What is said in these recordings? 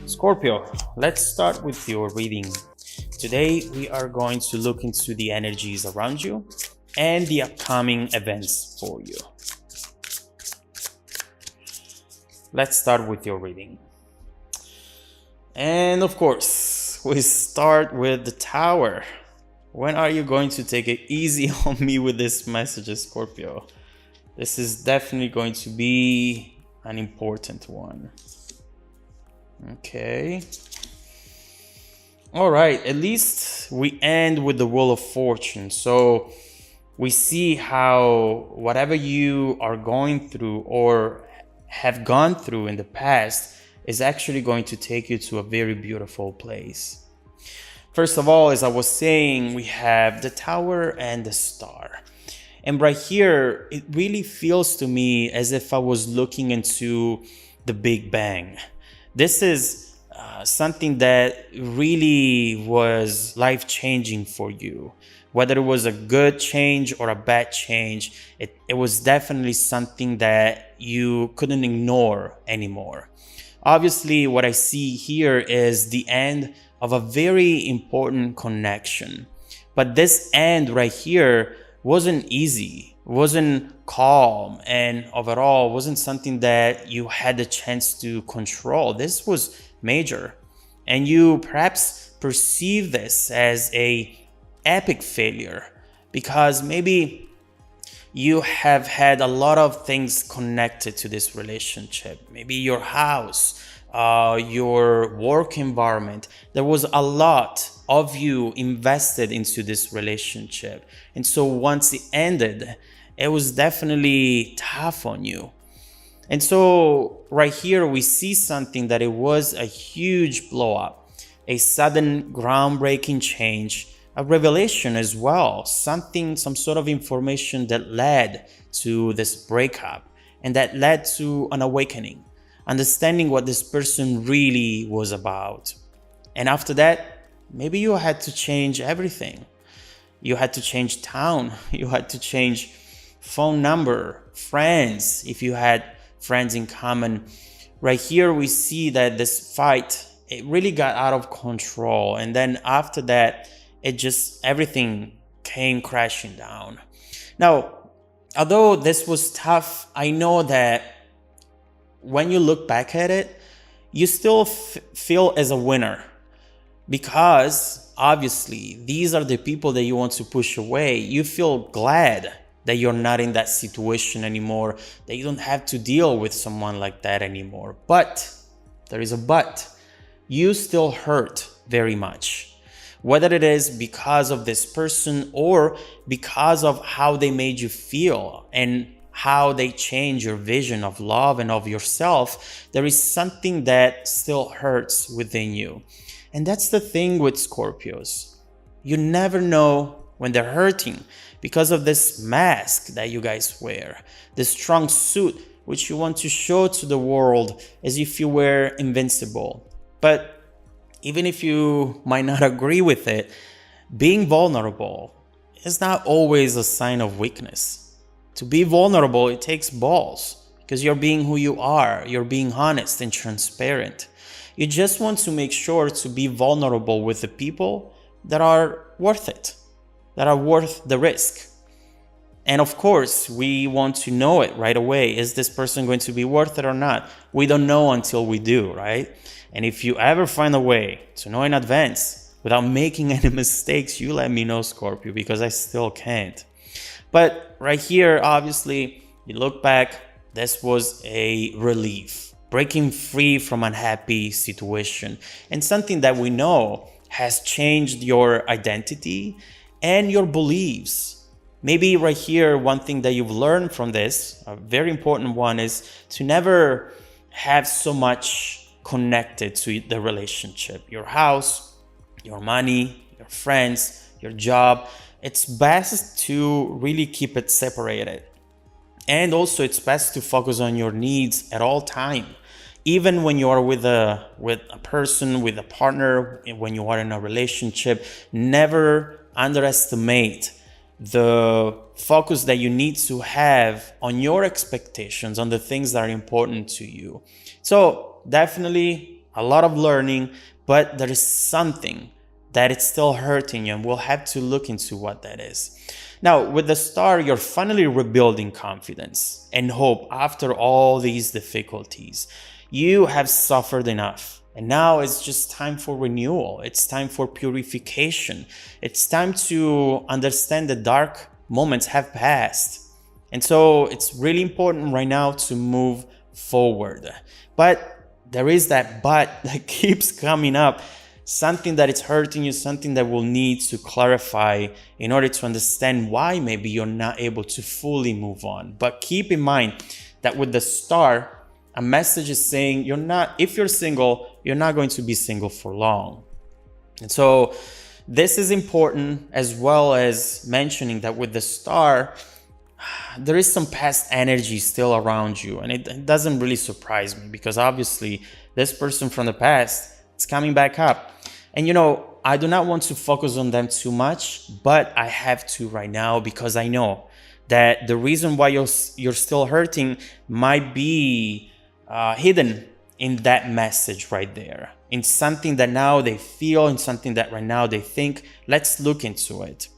Scorpio, let's start with your reading. Today, we are going to look into the energies around you and the upcoming events for you. Let's start with your reading. And of course, we start with the Tower. When are you going to take it easy on me with this message, Scorpio? This is definitely going to be an important one. Okay. All right, at least we end with the Wheel of Fortune. So we see how whatever you are going through or have gone through in the past is actually going to take you to a very beautiful place. First of all, as I was saying, we have the Tower and the Star. And right here, it really feels to me as if I was looking into the Big Bang. This is something that really was life-changing for you. Whether it was a good change or a bad change, it was definitely something that you couldn't ignore anymore. Obviously, what I see here is the end of a very important connection. But this end right here wasn't easy, wasn't calm, and overall wasn't something that you had the chance to control. This was major, and you perhaps perceive this as a epic failure because maybe you have had a lot of things connected to this relationship. Maybe your house, your work environment. There was a lot of you invested into this relationship. And so once it ended, it was definitely tough on you. And so right here, we see something that it was a huge blow up, a sudden groundbreaking change, a revelation as well, some sort of information that led to this breakup and that led to an awakening, understanding what this person really was about. And after that, maybe you had to change everything. You had to change town. You had to change phone number, friends, if you had friends in common. Right here, we see that this fight, it really got out of control. And then after that, everything came crashing down. Now, although this was tough, I know that when you look back at it, you still feel as a winner because obviously these are the people that you want to push away. You feel glad that you're not in that situation anymore, that you don't have to deal with someone like that anymore. But there is a but. You still hurt very much. Whether it is because of this person or because of how they made you feel and how they change your vision of love and of yourself, there is something that still hurts within you. And that's the thing with Scorpios. You never know when they're hurting because of this mask that you guys wear, this strong suit which you want to show to the world as if you were invincible. But even if you might not agree with it, being vulnerable is not always a sign of weakness. To be vulnerable, it takes balls because you're being who you are. You're being honest and transparent. You just want to make sure to be vulnerable with the people that are worth it, that are worth the risk. And of course, we want to know it right away. Is this person going to be worth it or not? We don't know until we do, right? And if you ever find a way to know in advance without making any mistakes, you let me know, Scorpio, because I still can't. But right here, obviously, you look back, this was a relief, breaking free from an unhappy situation and something that we know has changed your identity and your beliefs. Maybe right here, one thing that you've learned from this, a very important one, is to never have so much connected to the relationship, your house, your money, your friends, your job. It's best to really keep it separated. And also it's best to focus on your needs at all time. Even when you are with a person, with a partner, when you are in a relationship, never underestimate the focus that you need to have on your expectations, on the things that are important to you. So definitely a lot of learning, but there is something that it's still hurting you, and we'll have to look into what that is. Now, with the star, you're finally rebuilding confidence and hope after all these difficulties. You have suffered enough, and now it's just time for renewal. It's time for purification. It's time to understand the dark moments have passed. And so it's really important right now to move forward. But there is that but that keeps coming up, something that is hurting you, something that will need to clarify in order to understand why maybe you're not able to fully move on. But keep in mind that with the star, a message is saying if you're single, you're not going to be single for long. And so this is important, as well as mentioning that with the star, there is some past energy still around you, and it doesn't really surprise me, because obviously this person from the past is coming back up. And I do not want to focus on them too much, but I have to right now, because I know that the reason why you're still hurting might be hidden in that message right there, in something that now they feel, in something that right now they think. Let's look into it.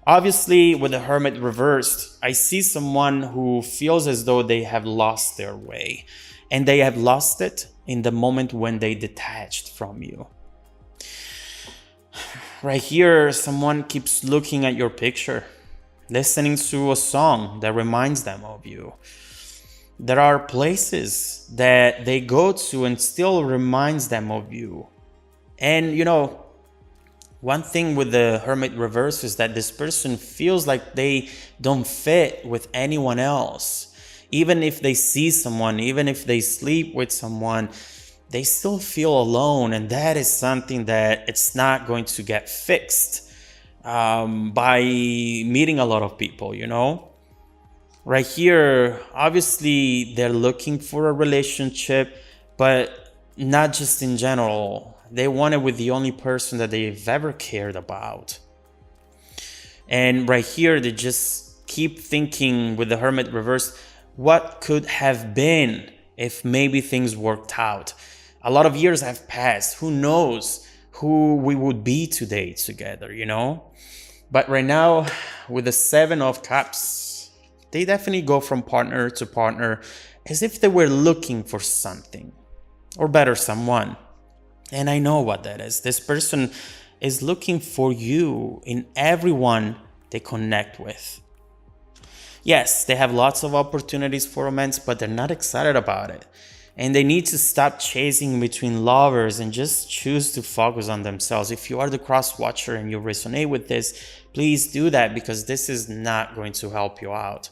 Obviously, with the Hermit reversed, I see someone who feels as though they have lost their way, and they have lost it in the moment when they detached from you. Right here, someone keeps looking at your picture, listening to a song that reminds them of you. There are places that they go to and still reminds them of you. And one thing with the Hermit reverse is that this person feels like they don't fit with anyone else. Even if they see someone, even if they sleep with someone, they still feel alone. And that is something that it's not going to get fixed by meeting a lot of people, Right here, obviously, they're looking for a relationship, but not just in general. They want it with the only person that they've ever cared about. And right here, they just keep thinking with the Hermit reverse, what could have been if maybe things worked out? A lot of years have passed. Who knows who we would be today together, But right now, with the 7 of Cups, they definitely go from partner to partner as if they were looking for something, or better, someone. And I know what that is. This person is looking for you in everyone they connect with. Yes, they have lots of opportunities for romance, but they're not excited about it. And they need to stop chasing between lovers and just choose to focus on themselves. If you are the cross watcher and you resonate with this, please do that, because this is not going to help you out.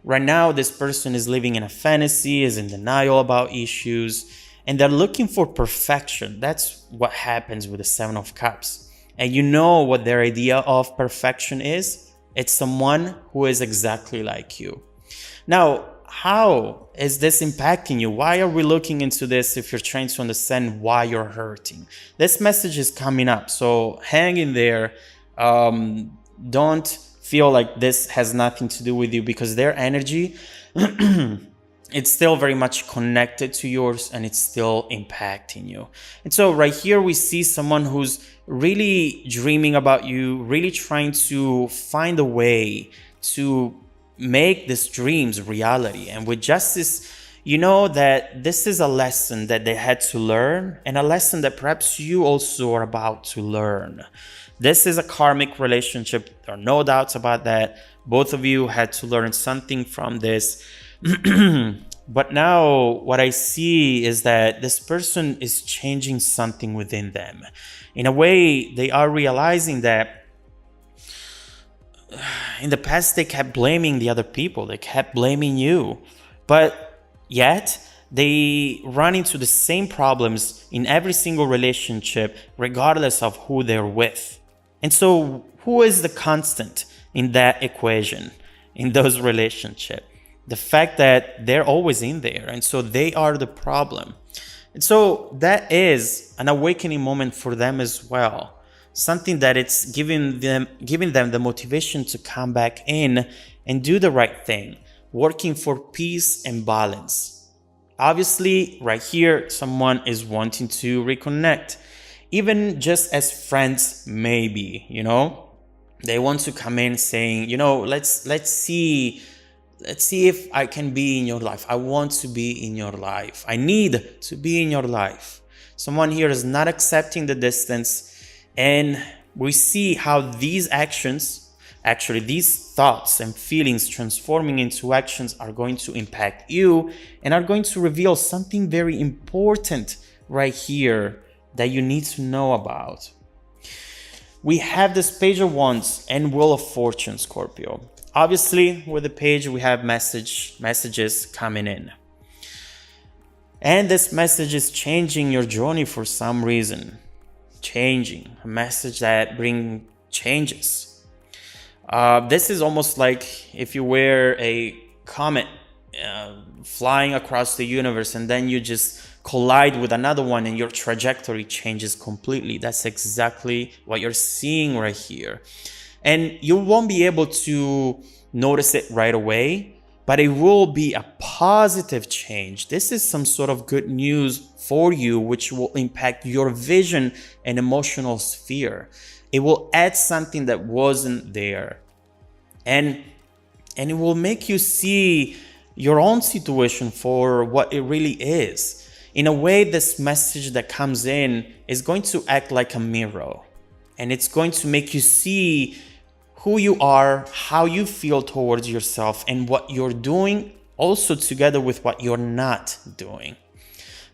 Right now, this person is living in a fantasy, is in denial about issues, and they're looking for perfection. That's what happens with the 7 of Cups. And you know what their idea of perfection is? It's someone who is exactly like you. Now, how is this impacting you? Why are we looking into this if you're trying to understand why you're hurting? This message is coming up, so hang in there. Don't feel like this has nothing to do with you, because their energy it's still very much connected to yours, and it's still impacting you. And so right here we see someone who's really dreaming about you, really trying to find a way to make these dreams reality. And with Justice, you know that this is a lesson that they had to learn, and a lesson that perhaps you also are about to learn. This is a karmic relationship. There are no doubts about that. Both of you had to learn something from this. But now what I see is that this person is changing something within them. In a way, they are realizing that in the past they kept blaming the other people. They kept blaming you. But yet they run into the same problems in every single relationship, regardless of who they're with. And so who is the constant in that equation, in those relationships? The fact that they're always in there, and so they are the problem. And so that is an awakening moment for them as well. Something that it's giving them the motivation to come back in and do the right thing, working for peace and balance. Obviously, right here, someone is wanting to reconnect, even just as friends, maybe, they want to come in saying, let's see if I can be in your life. I want to be in your life. I need to be in your life. Someone here is not accepting the distance, and we see how these actions, actually these thoughts and feelings transforming into actions, are going to impact you and are going to reveal something very important right here that you need to know about. We have this Page of Wands and Wheel of Fortune, Scorpio. Obviously, with the page, we have messages coming in. And this message is changing your journey for some reason. Changing. A message that brings changes. This is almost like if you were a comet flying across the universe and then you just collide with another one and your trajectory changes completely. That's exactly what you're seeing right here. And you won't be able to notice it right away, but it will be a positive change. This is some sort of good news for you, which will impact your vision and emotional sphere. It will add something that wasn't there. And it will make you see your own situation for what it really is. In a way, this message that comes in is going to act like a mirror. And it's going to make you see who you are, how you feel towards yourself, and what you're doing, also together with what you're not doing.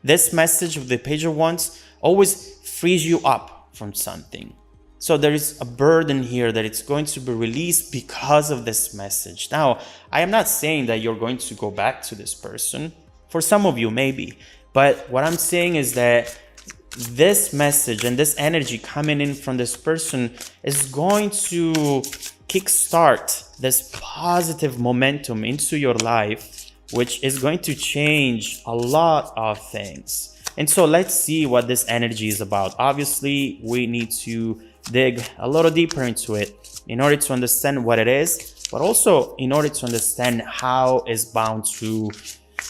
This message of the Page of Wands always frees you up from something. So there is a burden here that it's going to be released because of this message. Now, I am not saying that you're going to go back to this person. For some of you, maybe. But what I'm saying is that this message and this energy coming in from this person is going to kickstart this positive momentum into your life, which is going to change a lot of things. And so let's see what this energy is about. Obviously, we need to dig a little deeper into it in order to understand what it is, but also in order to understand how it's bound to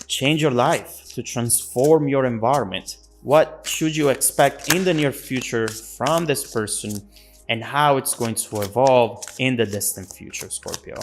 change your life, to transform your environment. What should you expect in the near future from this person, and how it's going to evolve in the distant future, Scorpio.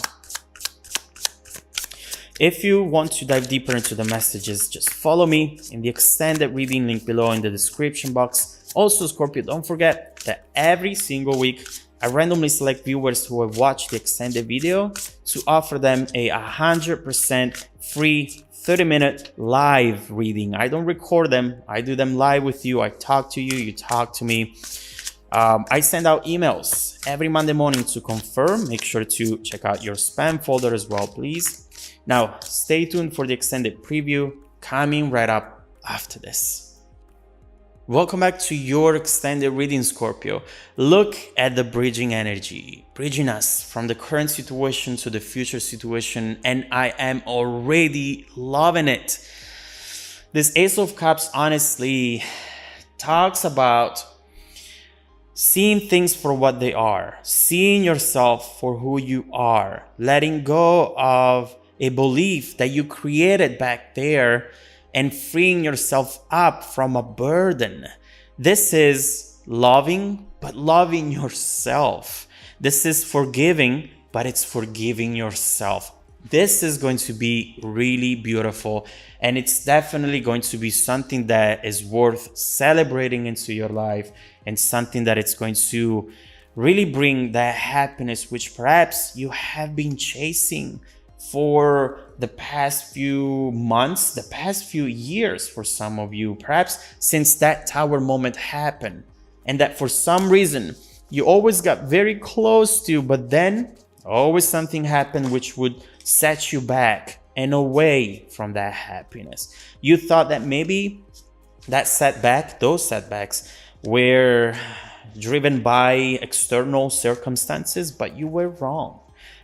If you want to dive deeper into the messages, just follow me in the extended reading link below in the description box. Also, Scorpio, don't forget that every single week, I randomly select viewers who have watched the extended video to offer them a 100% free 30-minute live reading. I don't record them. I do them live with you. I talk to you. You talk to me. I send out emails every Monday morning to confirm. Make sure to check out your spam folder as well, please. Now, stay tuned for the extended preview coming right up after this. Welcome back to your extended reading, Scorpio. Look at the bridging energy, bridging us from the current situation to the future situation, and I am already loving it. This Ace of Cups honestly talks about seeing things for what they are, seeing yourself for who you are, letting go of a belief that you created back there, and freeing yourself up from a burden. This is loving, but loving yourself. This is forgiving, but it's forgiving yourself. This is going to be really beautiful, and it's definitely going to be something that is worth celebrating into your life, and something that it's going to really bring that happiness which perhaps you have been chasing for the past few months, the past few years for some of you, perhaps since that tower moment happened, and that for some reason you always got very close to, but then always something happened which would set you back and away from that happiness. You thought that maybe that setback, those setbacks were driven by external circumstances, but you were wrong.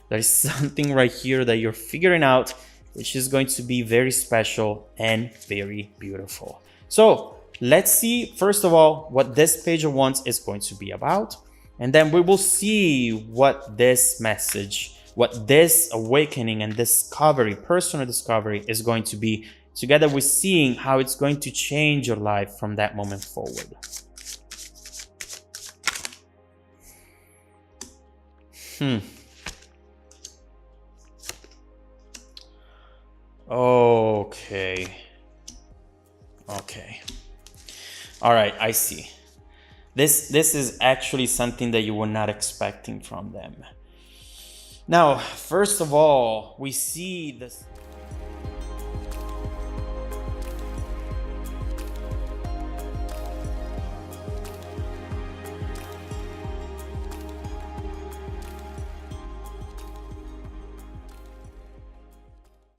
There's something right here that you're figuring out, which is going to be very special and very beautiful. So let's see, first of all, what this Page of Wands is going to be about. And then we will see what this message, what this awakening and discovery, personal discovery, is going to be together with seeing how it's going to change your life from that moment forward. Okay. All right, I see. This is actually something that you were not expecting from them. Now, first of all, we see this.